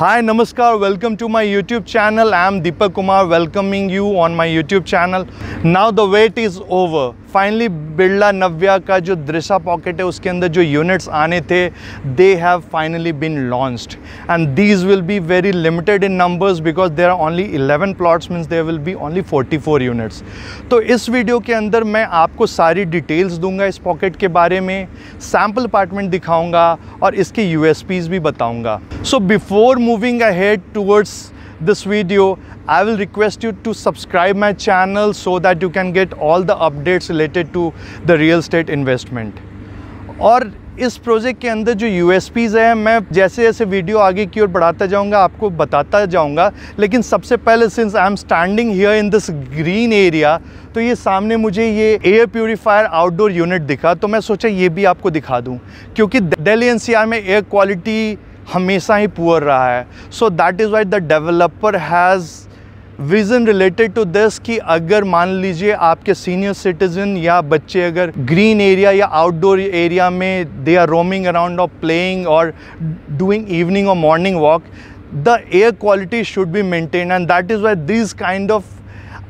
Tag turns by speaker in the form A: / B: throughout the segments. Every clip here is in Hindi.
A: Hi, Namaskar, welcome to my YouTube channel. I am Deepak Kumar welcoming you on my YouTube channel. Now the wait is over. Finally, Birla नव्या का जो दृशा पॉकेट है उसके अंदर जो यूनिट्स आने थे, they have finally been launched and these will be very limited in numbers because there are only 11 plots, means there will be only 44 units. तो इस वीडियो के अंदर मैं आपको सारी डिटेल्स दूंगा इस पॉकेट के बारे में, सैम्पल अपार्टमेंट दिखाऊंगा और इसके USPs भी बताऊंगा. So before moving ahead towards this video, I will request you to subscribe my channel so that you can get all the updates related to the real estate investment. और इस प्रोजेक्ट के अंदर जो USPs है, मैं जैसे जैसे वीडियो आगे की ओर बढ़ाता जाऊंगा आपको बताता जाऊंगा, लेकिन सबसे पहले since I am standing here in this green area, तो ये सामने मुझे ये एयर प्यूरीफायर आउटडोर यूनिट दिखा, तो मैं सोचा ये भी आपको दिखा दूं क्योंकि दिल्ली NCR में एयर क्वालिटी हमेशा ही पुअर रहा है. So that is why the developer has vision related to this कि अगर मान लीजिए आपके सीनियर सिटीज़न या बच्चे अगर ग्रीन एरिया या आउटडोर एरिया में दे आर रोमिंग अराउंड और प्लेइंग और डूइंग इवनिंग और morning walk, the air quality should be maintain and that is why this kind of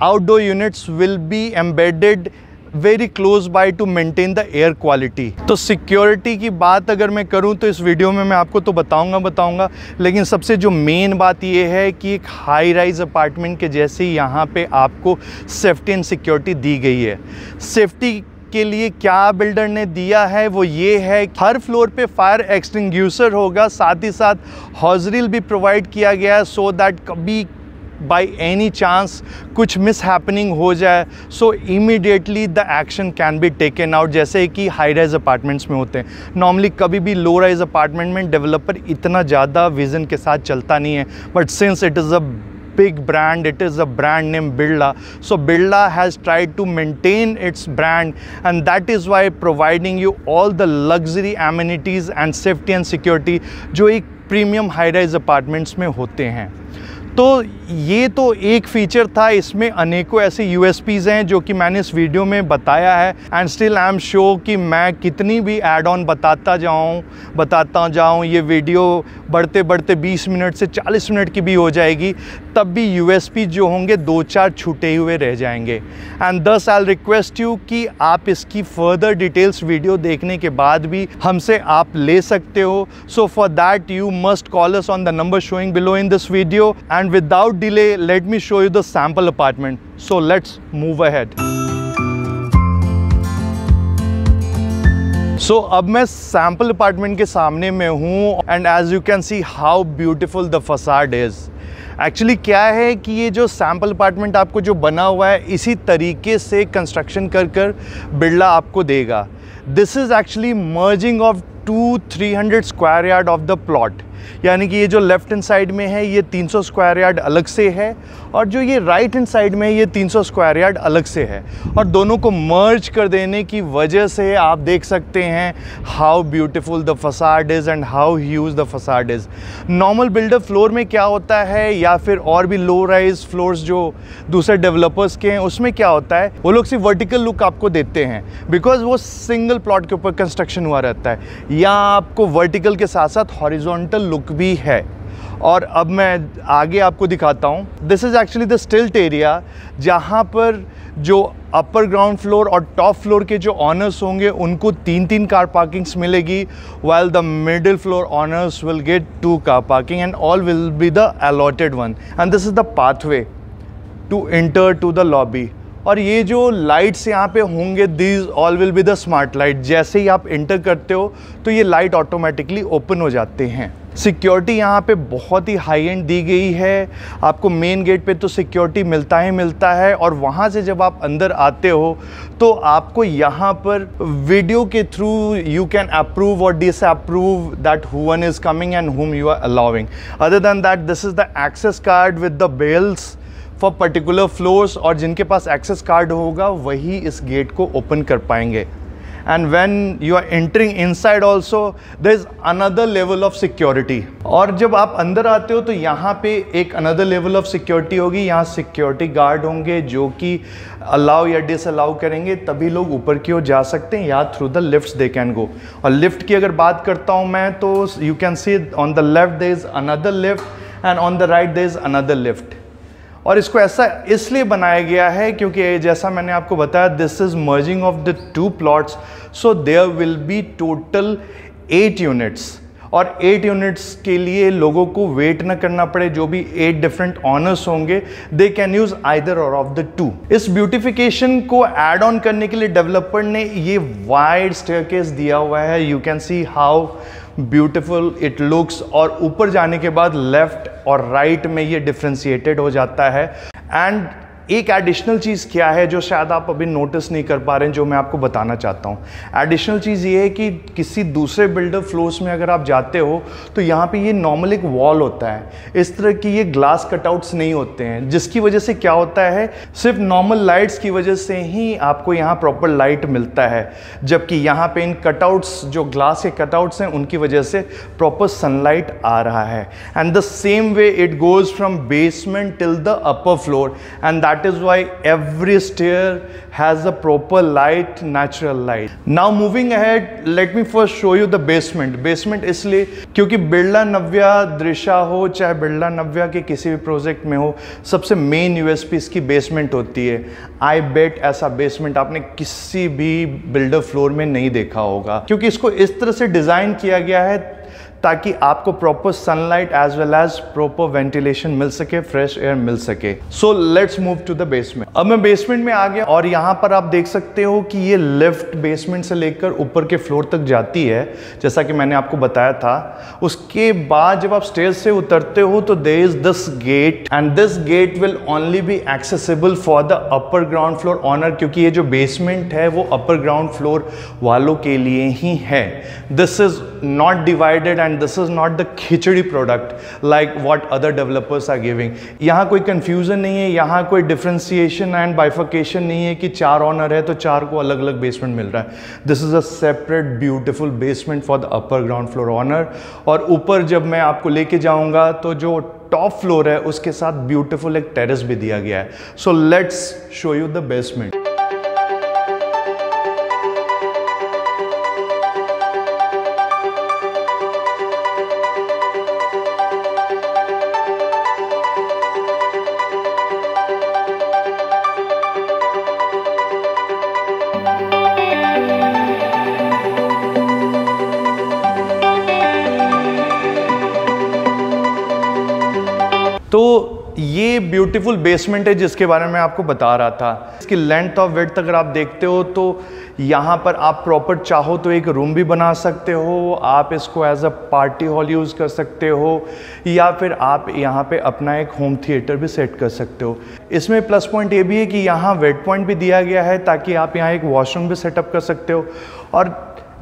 A: outdoor units will be embedded very close by to maintain the air quality. तो सिक्योरिटी की बात अगर मैं करूं तो इस वीडियो में मैं आपको तो बताऊंगा, लेकिन सबसे जो मेन बात ये है कि एक हाई राइज अपार्टमेंट के जैसे यहाँ पे आपको सेफ्टी एंड सिक्योरिटी दी गई है. सेफ्टी के लिए क्या बिल्डर ने दिया है वो ये है, हर फ्लोर पे फायर एक्सटिंग्विशर होगा, साथ ही साथ हॉजरिल भी प्रोवाइड किया गया है सो दैट कभी बाई एनी चांस कुछ मिस हैपनिंग हो जाए सो immediately the action can be taken out, जैसे कि हाई राइज अपार्टमेंट्स में होते हैं. नॉर्मली कभी भी लो राइज अपार्टमेंट में डेवलपर इतना ज़्यादा विजन के साथ चलता नहीं है, but since it is a big brand, it is a brand name Birla, so Birla has tried to maintain its brand and that is why providing you all the luxury amenities and safety and security जो एक प्रीमियम हाई राइज अपार्टमेंट्स में होते हैं. तो ये तो एक फीचर था, इसमें अनेकों ऐसे USPs हैं जो कि मैंने इस वीडियो में बताया है and still I am sure कि मैं कितनी भी ऐड ऑन बताता जाऊँ ये वीडियो बढ़ते बढ़ते 20 मिनट से 40 मिनट की भी हो जाएगी, तब भी USP जो होंगे 2-4 छूटे हुए रह जाएंगे. एंड दस आई रिक्वेस्ट यू कि आप इसकी फर्दर डिटेल्स वीडियो देखने के बाद भी हमसे आप ले सकते हो. So for that you must call us on the number showing below in this video. And without delay, let me show you the sample apartment. So let's move ahead. So अब मैं sample apartment के सामने में हूँ and as you can see how beautiful the facade is. Actually क्या है कि ये जो सैम्पल अपार्टमेंट आपको जो बना हुआ है इसी तरीके से कंस्ट्रक्शन कर बिरला आपको देगा. This is actually merging of 200-300 square yard of the plot, यानी कि ये जो लेफ्ट हैंड साइड में है ये 300 स्क्वायर यार्ड अलग से है और जो ये राइट हैंड साइड में है ये 300 स्क्वायर यार्ड अलग से है, और दोनों को मर्ज कर देने की वजह से आप देख सकते हैं how beautiful the facade is and how huge the facade is. Normal builder floor में क्या होता है या फिर और भी लो राइज फ्लोर्स जो दूसरे डेवलपर्स के हैं उसमें क्या होता है, वो लोग सिर्फ वर्टिकल लुक आपको देते हैं बिकॉज वो सिंगल प्लॉट के ऊपर कंस्ट्रक्शन हुआ रहता है. यहाँ आपको वर्टिकल के साथ साथ हॉरिजॉन्टल लुक भी है. और अब मैं आगे आपको दिखाता हूँ. दिस इज़ एक्चुअली द स्टिल्ट एरिया जहाँ पर जो अपर ग्राउंड फ्लोर और टॉप फ्लोर के जो ऑनर्स होंगे उनको 3-3 कार पार्किंग्स मिलेगी, while the middle floor owners will get 2 car parking and all will be the allotted one. And this is the pathway to enter to the lobby. और ये जो लाइट्स यहाँ पे होंगे these all will be the smart light. जैसे ही आप इंटर करते हो तो ये लाइट ऑटोमेटिकली ओपन हो जाते हैं. सिक्योरिटी यहाँ पे बहुत ही हाई एंड दी गई है. आपको मेन गेट पे तो सिक्योरिटी मिलता है और वहाँ से जब आप अंदर आते हो तो आपको यहाँ पर वीडियो के थ्रू यू कैन अप्रूव और disapprove that who one is coming and whom you are allowing. Other than that this is the access card with the bells for particular floors, और जिनके पास एक्सेस कार्ड होगा वही इस गेट को ओपन कर पाएंगे. and when you are entering inside also there is another level of security. और जब आप अंदर आते हो तो यहाँ पे एक another level of security होगी. यहाँ security guard होंगे जो कि allow या disallow करेंगे, तभी लोग ऊपर की ओर जा सकते हैं या through the lifts they can go. और lift की अगर बात करता हूँ मैं तो you can see on the left there is another lift and on the right there is another lift. और इसको ऐसा इसलिए बनाया गया है क्योंकि जैसा मैंने आपको बताया, this is merging of the 2 plots, so there will be total 8 units. और 8 यूनिट्स के लिए लोगों को वेट ना करना पड़े। जो भी 8 डिफरेंट ऑनर्स होंगे, दे कैन यूज आइदर और ऑफ द 2। इस ब्यूटिफिकेशन को ऐड ऑन करने के लिए डेवलपर ने ये वाइड स्टेयरकेस दिया हुआ है। You can see how beautiful it looks. और ऊपर जाने के बाद लेफ्ट और राइट में ये डिफ्रेंशिएटेड हो जाता है। एंड एक एडिशनल चीज़ क्या है जो शायद आप अभी नोटिस नहीं कर पा रहे हैं, जो मैं आपको बताना चाहता हूँ। एडिशनल चीज़ ये है कि किसी दूसरे बिल्डर फ्लोर्स में अगर आप जाते हो तो यहाँ पे ये नॉर्मल एक वॉल होता है, इस तरह की ये ग्लास कटआउट्स नहीं होते हैं, जिसकी वजह से क्या होता है, सिर्फ नॉर्मल लाइट्स की वजह से ही आपको यहाँ प्रॉपर लाइट मिलता है। जबकि यहाँ पे इन कटआउट्स, जो ग्लास के कटआउट्स हैं, उनकी वजह से प्रॉपर सनलाइट आ रहा है। And the same way it goes from basement till the upper floor, and that is why every stair has a proper light, natural light. Now moving ahead, let me first show you the basement. Basement इसलिए क्योंकि बिरला नव्या दृशा हो, चाहे बिरला नव्या के किसी भी प्रोजेक्ट में हो, सबसे मेन यूएसपी इसकी बेसमेंट होती है। आई बेट ऐसा बेसमेंट आपने किसी भी बिल्डर फ्लोर में नहीं देखा होगा, क्योंकि इसको इस तरह से डिज़ाइन किया गया है ताकि आपको proper sunlight as well as proper ventilation मिल सके, फ्रेश एयर मिल सके। So let's move to the basement. अब मैं बेसमेंट में आ गया और यहाँ पर आप देख सकते हो कि ये लिफ्ट बेसमेंट से लेकर ऊपर के फ्लोर तक जाती है, जैसा कि मैंने आपको बताया था। उसके बाद जब आप स्टेज से उतरते हो तो there is this gate, and this gate will only be accessible for the upper ground floor owner, क्योंकि ये जो बेसमेंट है वो अपर ग्राउंड फ्लोर वालों के लिए ही है। This is not divided and this is not the khichdi product like what other developers are giving। यहाँ कोई confusion नहीं है, यहाँ कोई differentiation and bifurcation नहीं है कि 4 ऑनर है तो 4 को अलग अलग बेसमेंट मिल रहा है। This is a separate beautiful basement for the upper ground floor owner। और ऊपर जब मैं आपको लेके जाऊँगा तो जो टॉप फ्लोर है उसके साथ ब्यूटीफुल एक टेरेस भी दिया गया है। So let's show you the basement। तो ये ब्यूटीफुल बेसमेंट है जिसके बारे में मैं आपको बता रहा था। इसकी लेंथ और विड्थ अगर आप देखते हो तो यहाँ पर आप प्रॉपर चाहो तो एक रूम भी बना सकते हो, आप इसको as a party hall use कर सकते हो, या फिर आप यहाँ पे अपना एक होम थिएटर भी सेट कर सकते हो। इसमें प्लस पॉइंट ये भी है कि यहाँ वेट पॉइंट भी दिया गया है ताकि आप यहाँ एक वॉशरूम भी सेटअप कर सकते हो। और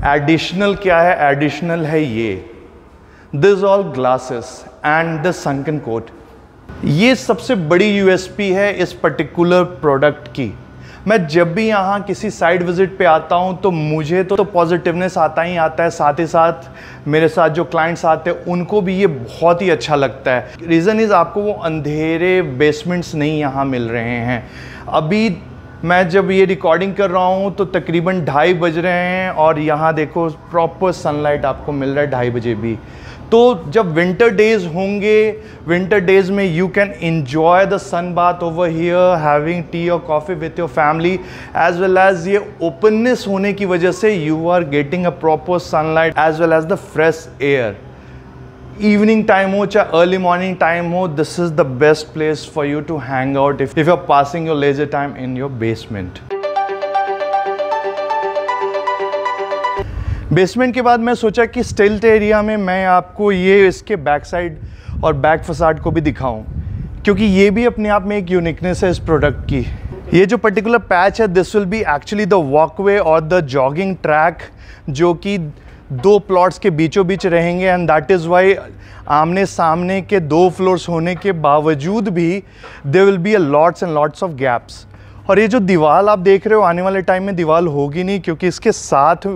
A: एडिशनल क्या है, एडिशनल है ये this all glasses and the sunken court. ये सबसे बड़ी यूएसपी है इस पर्टिकुलर प्रोडक्ट की। मैं जब भी यहाँ किसी साइट विजिट पे आता हूँ तो मुझे तो पॉजिटिवनेस आता ही आता है, साथ ही साथ मेरे साथ जो क्लाइंट्स आते हैं उनको भी ये बहुत ही अच्छा लगता है। रीज़न इज़ आपको वो अंधेरे बेसमेंट्स नहीं यहाँ मिल रहे हैं। अभी मैं जब ये रिकॉर्डिंग कर रहा हूँ तो तकरीबन 2:30 बज रहे हैं और यहाँ देखो प्रॉपर सनलाइट आपको मिल रहा है 2:30 बजे भी। तो जब विंटर डेज होंगे, विंटर डेज में you can enjoy the sun bath over here, having tea और coffee with your family, as well as ये ओपननेस होने की वजह से you are getting a proper sunlight as well as the fresh air. Evening time हो चाहे अर्ली मॉर्निंग टाइम हो, this is the best place for you to hang out if you are passing your leisure time in your basement. Basement के बाद मैं सोचा कि स्टिल्ट एरिया में मैं आपको ये इसके बैक साइड और बैक फसाड को भी दिखाऊं, क्योंकि ये भी अपने आप में एक यूनिकनेस है इस प्रोडक्ट की। ये जो पर्टिकुलर पैच है, this will B actually the walkway और द जॉगिंग ट्रैक, जो कि 2 प्लॉट्स के बीचों बीच रहेंगे। एंड दैट इज़ वाई आमने सामने के 2 फ्लोर्स होने के बावजूद भी there will be a lots and lots of gaps. और ये जो दीवार आप देख रहे हो, आने वाले टाइम में दीवार होगी नहीं, क्योंकि इसके साथ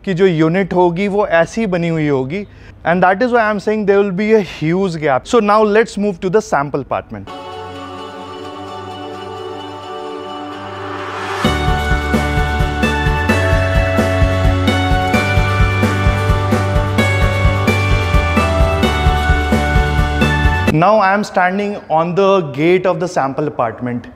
A: की जो यूनिट होगी वो ऐसी ही बनी हुई होगी। And that is why I am saying there will be a huge gap. So now let's move to the sample apartment. Now I am standing on the gate of the sample apartment.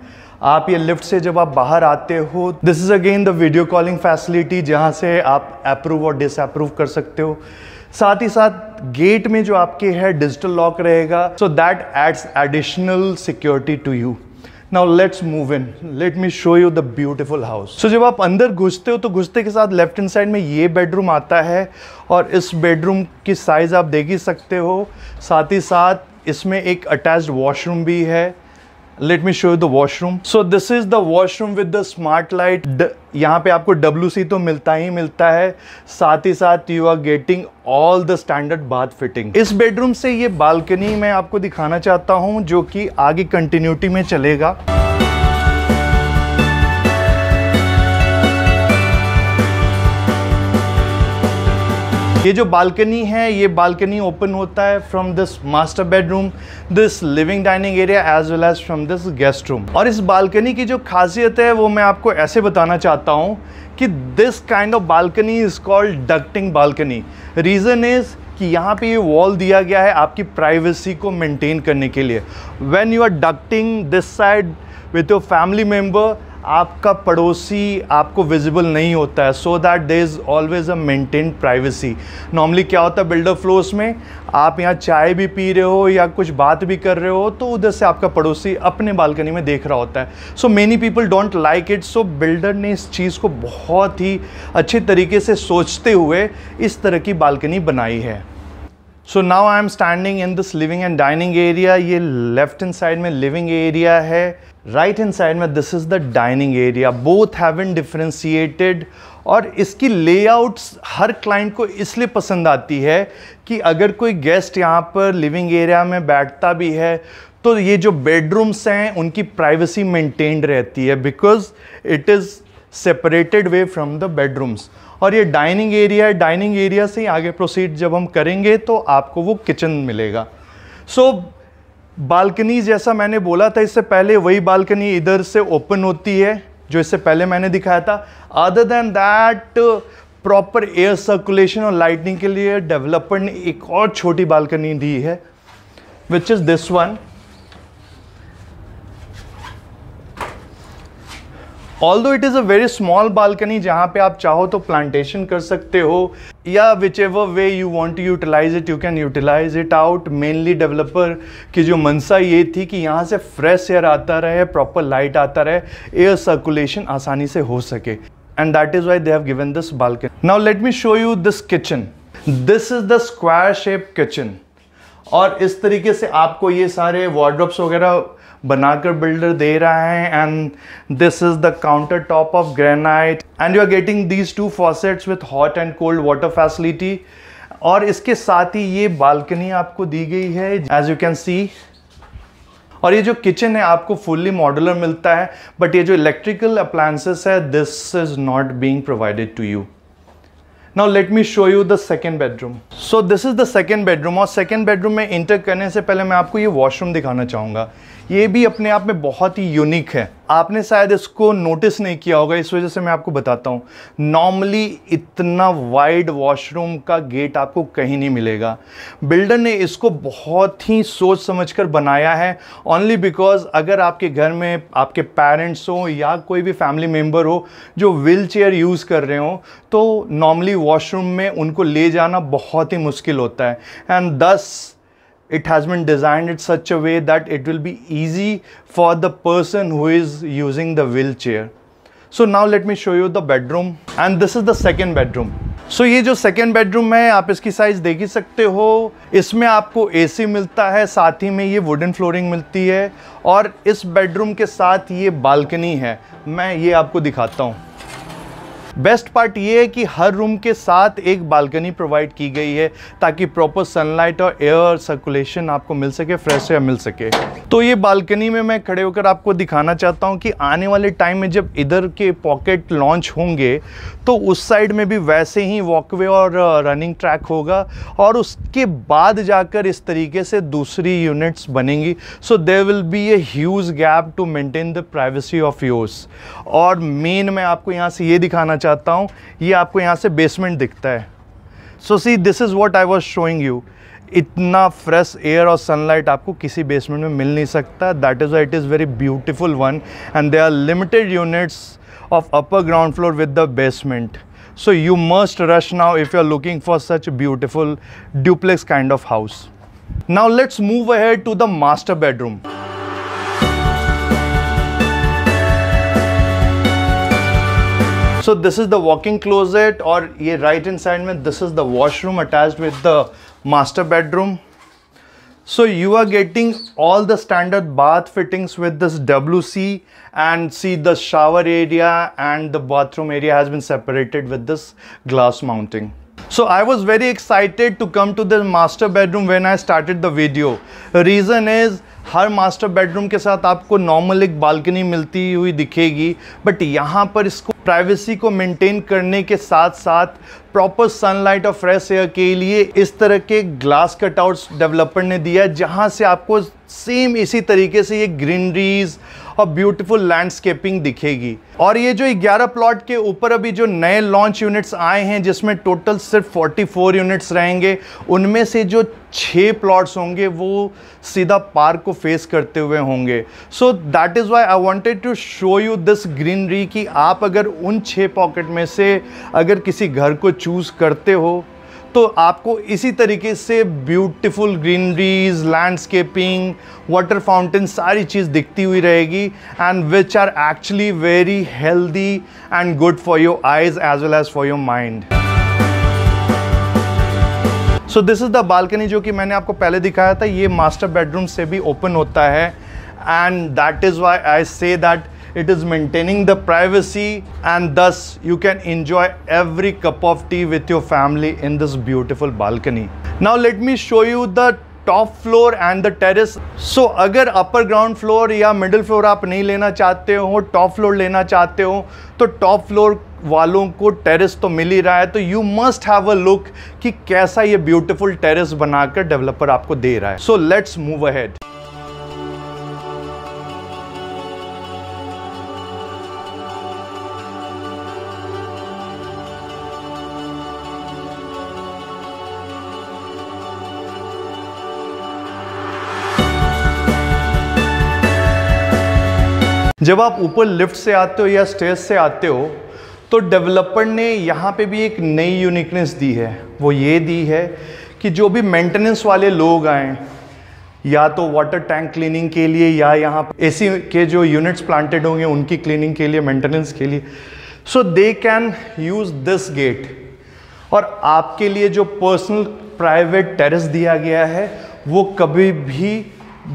A: आप ये लिफ्ट से जब आप बाहर आते हो, this is again the video calling facility, जहाँ से आप अप्रूव और डिसअप्रूव कर सकते हो। साथ ही साथ गेट में जो आपके है डिजिटल लॉक रहेगा, so that adds additional security to you. Now let's move in, let me show you the beautiful house. So जब आप अंदर घुसते हो तो घुसते के साथ लेफ्ट हैंड साइड में ये बेडरूम आता है, और इस बेडरूम की साइज़ आप देख ही सकते हो। साथ ही साथ इसमें एक अटैच्ड वॉशरूम भी है। Late me show you the washroom. So this is the washroom with the smart light. यहाँ पे आपको WC तो मिलता ही मिलता है, साथ ही साथ you are getting all the standard bath fitting. इस बेडरूम से ये बालकनी मैं आपको दिखाना चाहता हूँ, जो कि आगे कंटिन्यूटी में चलेगा। ये जो बालकनी है, ये बालकनी ओपन होता है from this master bedroom, this living dining area as well as from this guest room. और इस बालकनी की जो खासियत है वो मैं आपको ऐसे बताना चाहता हूँ कि this kind of balcony is called ducting balcony. Reason is कि यहाँ पे ये वॉल दिया गया है आपकी प्राइवेसी को मेंटेन करने के लिए। When you are ducting this side with your family member, आपका पड़ोसी आपको विजिबल नहीं होता है, so that there is always a maintain privacy. Normally क्या होता है बिल्डर फ्लोर्स में, आप यहाँ चाय भी पी रहे हो या कुछ बात भी कर रहे हो तो उधर से आपका पड़ोसी अपने बालकनी में देख रहा होता है। So many people don't like it. So builder ने इस चीज़ को बहुत ही अच्छे तरीके से सोचते हुए इस तरह की बालकनी बनाई है। So now I am standing in this living and dining area. ये लेफ्ट हैंड साइड में लिविंग एरिया है, राइट हैंड साइड में this is the dining area. Both have been differentiated, और इसकी लेआउट्स हर क्लाइंट को इसलिए पसंद आती है कि अगर कोई गेस्ट यहाँ पर लिविंग एरिया में बैठता भी है तो ये जो बेडरूम्स हैं उनकी प्राइवेसी मेंटेन्ड रहती है, because it is separated way from the bedrooms. और ये डाइनिंग एरिया है, डाइनिंग एरिया से ही आगे प्रोसीड जब हम करेंगे तो आपको वो किचन मिलेगा। सो बालकनी जैसा मैंने बोला था इससे पहले, वही बालकनी इधर से ओपन होती है जो इससे पहले मैंने दिखाया था। Other than that, proper air circulation और लाइटनिंग के लिए डेवलपर ने एक और छोटी बालकनी दी है, which is this one. Although it is a very small balcony, जहाँ पे आप चाहो तो प्लांटेशन कर सकते हो, या whichever way you want to utilize it, you can utilize it out. Mainly developer की जो मंशा ये थी कि यहाँ से फ्रेश एयर आता रहे, प्रॉपर लाइट आता रहे, एयर सर्कुलेशन आसानी से हो सके, and that is why they have given this balcony. Now let me show you this kitchen. This is the square shape kitchen, और इस तरीके से आपको ये सारे वार्डरोब्स वगैरह बनाकर बिल्डर दे रहा है। And this is the counter top of granite, and you are getting these 2 faucets with hot and cold water facility. और इसके साथ ही ये बालकनी आपको दी गई है एज यू कैन सी। और ये जो किचन है आपको फुल्ली मॉड्यूलर मिलता है, बट ये जो इलेक्ट्रिकल अप्लायंसेस है this is not being provided to you. Now let me show you the second bedroom. So this is the second bedroom, और second bedroom में इंटर करने से पहले मैं आपको ये वॉशरूम दिखाना चाहूँगा। ये भी अपने आप में बहुत ही यूनिक है, आपने शायद इसको नोटिस नहीं किया होगा, इस वजह से मैं आपको बताता हूँ। नॉर्मली इतना वाइड वॉशरूम का गेट आपको कहीं नहीं मिलेगा। बिल्डर ने इसको बहुत ही सोच समझकर बनाया है, ओनली बिकॉज अगर आपके घर में आपके पेरेंट्स हो या कोई भी फैमिली मेम्बर हो जो व्हील चेयर यूज़ कर रहे हो, तो नॉर्मली वॉशरूम में उनको ले जाना बहुत ही मुश्किल होता है। एंड दस it has been designed in such a way that it will be easy for the person who is using the wheelchair. So now let me show you the bedroom, and this is the second bedroom. So ये जो second bedroom है आप इसकी साइज देख ही सकते हो। इसमें आपको AC मिलता है, साथ ही में ये वुडन फ्लोरिंग मिलती है, और इस बेडरूम के साथ ये बालकनी है। मैं ये आपको दिखाता हूँ। बेस्ट पार्ट ये है कि हर रूम के साथ एक बालकनी प्रोवाइड की गई है ताकि प्रॉपर सनलाइट और एयर सर्कुलेशन आपको मिल सके, फ्रेश एयर मिल सके। तो ये बालकनी में मैं खड़े होकर आपको दिखाना चाहता हूँ कि आने वाले टाइम में जब इधर के पॉकेट लॉन्च होंगे तो उस साइड में भी वैसे ही वॉकवे और रनिंग ट्रैक होगा, और उसके बाद जाकर इस तरीके से दूसरी यूनिट्स बनेंगी। So there will be a huge gap to maintain the privacy of yours. और मेन मैं आपको यहाँ से ये दिखाना चाहता हूँ, ये आपको यहाँ से बेसमेंट दिखता है। So see this is what I was showing you. इतना फ्रेश एयर और सनलाइट आपको किसी बेसमेंट में मिल नहीं सकता. That is why it is very beautiful one and they are limited units of upper ground floor with the basement. So you must rush now if you are looking for such a beautiful duplex kind of house. Now let's move ahead to the master bedroom. So this is the walk-in closet, or ये right hand side में this is the washroom attached with the master bedroom. So you are getting all the standard bath fittings with this WC, and see the shower area and the bathroom area has been separated with this glass mounting. So I was very excited to come to the master bedroom when I started the video. The reason is her master bedroom के साथ आपको नॉर्मल एक बालकनी मिलती हुई दिखेगी, बट यहाँ पर इसको प्राइवेसी को मेंटेन करने के साथ साथ प्रॉपर सनलाइट और फ्रेश एयर के लिए इस तरह के ग्लास कटआउट्स डेवलपर ने दिया, जहाँ से आपको सेम इसी तरीके से ये ग्रीनरीज और ब्यूटीफुल लैंडस्केपिंग दिखेगी. और ये जो 11 प्लॉट के ऊपर अभी जो नए लॉन्च यूनिट्स आए हैं, जिसमें टोटल सिर्फ 44 यूनिट्स रहेंगे, उनमें से जो 6 प्लॉट्स होंगे वो सीधा पार्क को फेस करते हुए होंगे. So that is why I wanted to show you this greenery कि आप अगर उन 6 पॉकेट में से अगर किसी घर को चूज़ करते हो तो आपको इसी तरीके से beautiful greeneries, landscaping, water fountain सारी चीज़ दिखती हुई रहेगी, and which are actually very healthy and good for your eyes as well as for your mind. So this is the balcony जो कि मैंने आपको पहले दिखाया था. ये मास्टर बेडरूम से भी ओपन होता है, and that is why I say that it is maintaining the privacy, and thus you can enjoy every cup of tea with your family in this beautiful balcony. Now let me show you the top floor and the terrace. So अगर upper ground floor या middle floor आप नहीं लेना चाहते हो, top floor लेना चाहते हो, तो top floor वालों को टेरेस तो मिल ही रहा है, तो you must have a look कि कैसा ये ब्यूटीफुल टेरेस बनाकर डेवलपर आपको दे रहा है. सो लेट्स मूव अहेड. जब आप ऊपर लिफ्ट से आते हो या स्टेयर्स से आते हो, तो डेवलपर ने यहाँ पे भी एक नई यूनिकनेस दी है. वो ये दी है कि जो भी मेंटेनेंस वाले लोग आएँ, या तो वाटर टैंक क्लीनिंग के लिए या यहाँ एसी के जो यूनिट्स प्लांटेड होंगे उनकी क्लीनिंग के लिए, मेंटेनेंस के लिए, so they can use this gate. और आपके लिए जो पर्सनल प्राइवेट टेरेस दिया गया है वो कभी भी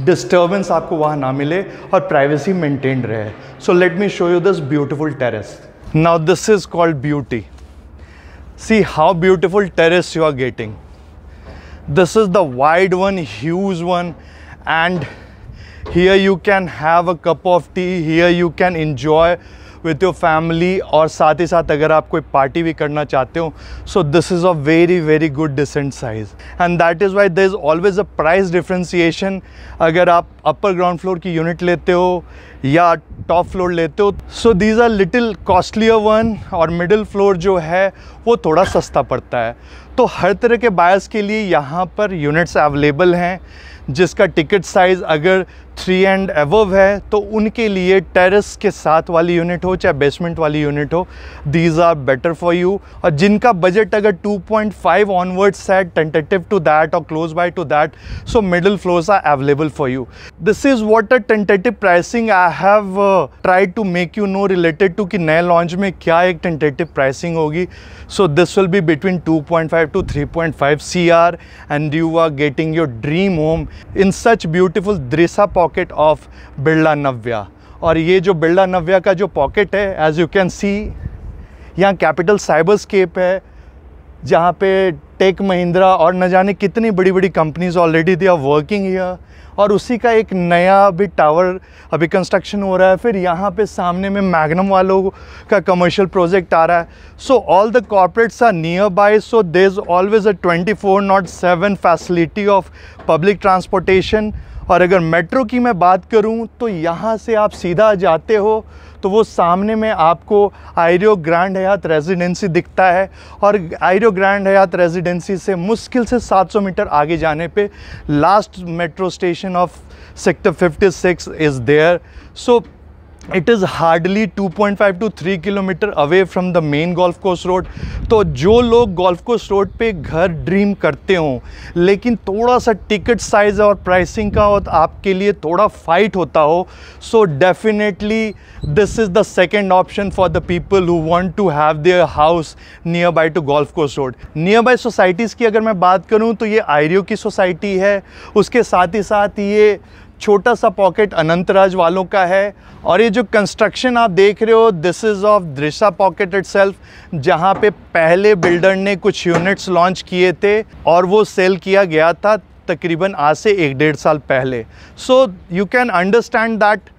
A: डिस्टर्बेंस आपको वहाँ ना मिले और प्राइवेसी मेंटेन्ड रहे. So let me show you this beautiful terrace. Now this is called beauty. See how beautiful terrace you are getting. This is the wide one, huge one, and here you can have a cup of tea, here you can enjoy with your family. और साथ ही साथ अगर आप कोई पार्टी भी करना चाहते हो, so this is a very very good decent size, and that is why there is always a price differentiation. अगर आप अपर ग्राउंड फ्लोर की यूनिट लेते हो या टॉप फ्लोर लेते हो, so these are little costlier one, और मिडिल फ्लोर जो है वो थोड़ा सस्ता पड़ता है. तो हर तरह के बायर्स के लिए यहाँ पर यूनिट्स अवेलेबल हैं, जिसका टिकट साइज़ अगर 3 एंड अबव है तो उनके लिए टेरेस के साथ वाली यूनिट हो चाहे बेसमेंट वाली यूनिट हो, these are better for you. और जिनका बजट अगर 2.5 ऑनवर्ड्स है, टेंटेटिव टू दैट और close by to that, so middle floors are available for you. This is what a tentative pricing I have tried to make you know related to कि नए लॉन्च में क्या एक टेंटेटिव प्राइसिंग होगी. So this will be between 2.5 to 3.5 CR, and you are getting your dream home in such beautiful Drisa pocket of Birla Navya. और ये जो बिरला नव्या का जो पॉकेट है, एज यू कैन सी, यहाँ कैपिटल साइबरस्केप है, जहाँ पे टेक महिंद्रा और न जाने कितनी बड़ी बड़ी companies already they are working here, और उसी का एक नया भी टावर अभी कंस्ट्रक्शन हो रहा है. फिर यहाँ पे सामने में मैग्नम वालों का कमर्शियल प्रोजेक्ट आ रहा है. So all the corporates are nearby, so there is always a 24/7 facility of public transportation. और अगर मेट्रो की मैं बात करूं तो यहाँ से आप सीधा जाते हो तो वो सामने में आपको आइरियो ग्रैंड हयात रेजिडेंसी दिखता है, और आइरियो ग्रैंड हयात रेजिडेंसी से मुश्किल से 700 मीटर आगे जाने पे last metro station of sector 56 is there. So it is hardly 2.5 to 3 kilometre away from the main golf course road. तो जो लोग गोल्फ कोर्स रोड पे घर ड्रीम करते हों लेकिन थोड़ा सा टिकट साइज़ और प्राइसिंग का और आपके लिए थोड़ा फाइट होता हो, so definitely this is the second option for the people who want to have their house nearby to golf course road. Nearby societies की अगर मैं बात करूँ तो ये आइरियो की सोसाइटी है, उसके साथ ही साथ ये छोटा सा पॉकेट अनंतराज वालों का है. और ये जो कंस्ट्रक्शन आप देख रहे हो this is of Drisha pocket itself, जहाँ पे पहले बिल्डर ने कुछ यूनिट्स लॉन्च किए थे और वो सेल किया गया था तकरीबन आज से 1-1.5 साल पहले. So you can understand that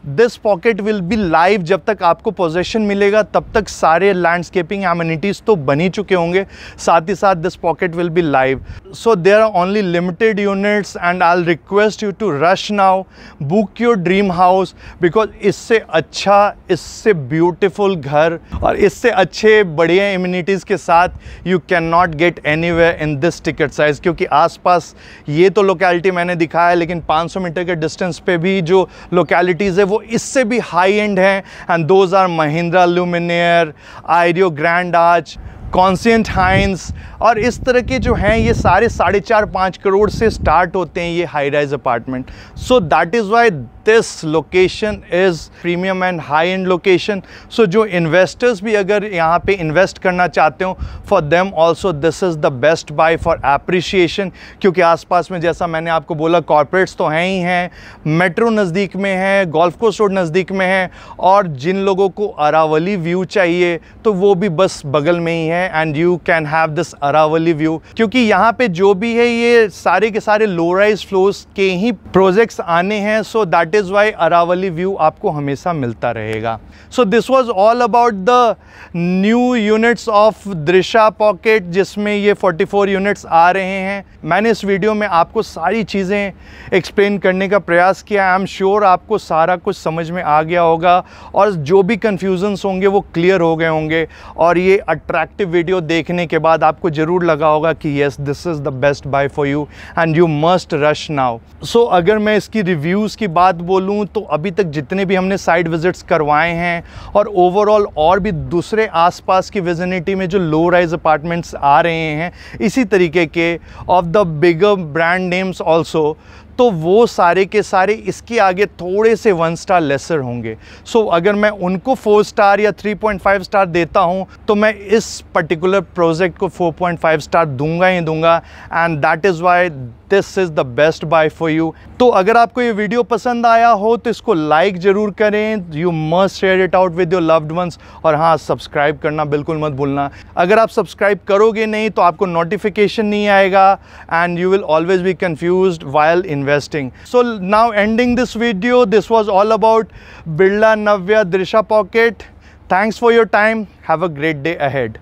A: this pocket will be live. जब तक आपको पोजेशन मिलेगा तब तक सारे लैंडस्केपिंग एमिनिटीज़ तो बन ही चुके होंगे, साथ ही साथ this pocket will be live. So there are only limited units and I will request you to rush now, book your dream house, because इससे अच्छा, इससे ब्यूटिफुल घर और इससे अच्छे बढ़िया एमिनिटीज़ के साथ you can not gate anywhere in this ticket size. क्योंकि आसपास ये तो लोकेलिटी मैंने दिखाया, लेकिन 500 मीटर के डिस्टेंस पे भी जो लोकेलिटीज़ है वो इससे भी हाई एंड हैं. And those are Mahindra Luminare, Ireo grand arch, Conscient Hines, और इस तरह के जो हैं ये सारे 4.5-5 करोड़ से स्टार्ट होते हैं ये high rise apartment. So that is why this location is premium and high end location. So जो इन्वेस्टर्स भी अगर यहाँ पे इन्वेस्ट करना चाहते हो, for them also this is the best buy for appreciation. क्योंकि आसपास में जैसा मैंने आपको बोला कॉर्पोरेट्स तो हैं ही हैं, मेट्रो नज़दीक में है, गोल्फ कोर्स रोड नज़दीक में है, और जिन लोगों को अरावली व्यू चाहिए तो वो भी बस बगल में ही है. And you can have this Aravalli view. क्योंकि यहाँ पे जो भी है ये सारे के सारे लो राइज फ्लोर्स के ही प्रोजेक्ट्स आने हैं. So that is why Aravali view आपको हमेशा मिलता रहेगा. So this was all about the new units of Drisha pocket, जिसमें ये 44 यूनिट्स आ रहे हैं. मैंने इस वीडियो में आपको सारी चीज़ें एक्सप्लेन करने का प्रयास किया. आई एम श्योर आपको सारा कुछ समझ में आ गया होगा और जो भी कन्फ्यूजन्स होंगे वो क्लियर हो गए होंगे. और ये अट्रैक्टिव वीडियो देखने के बाद आपको ज़रूर लगा होगा कि yes this is the best buy for you and you must rush now. So अगर मैं इसकी रिव्यूज़ की बात बोलूँ तो अभी तक जितने भी हमने साइट विज़िट्स करवाए हैं और ओवरऑल और भी दूसरे आसपास की विजिनिटी में जो लो राइज अपार्टमेंट्स आ रहे हैं इसी तरीके के of the bigger brand names also, तो वो सारे के सारे इसके आगे थोड़े से 1 स्टार लेसर होंगे. सो अगर मैं उनको 4 स्टार या 3.5 स्टार देता हूं तो मैं इस पर्टिकुलर प्रोजेक्ट को 4.5 स्टार दूंगा ही दूंगा. And that is why this is the best buy for you. तो अगर आपको ये वीडियो पसंद आया हो तो इसको लाइक ज़रूर करें. You must share it out with your loved ones. और हाँ, सब्सक्राइब करना बिल्कुल मत भूलना. अगर आप सब्सक्राइब करोगे नहीं तो आपको नोटिफिकेशन नहीं आएगा and you will always be confused while investing. So now ending this video, this was all about Birla Navya Drisha Pocket. Thanks for your time. Have a great day ahead.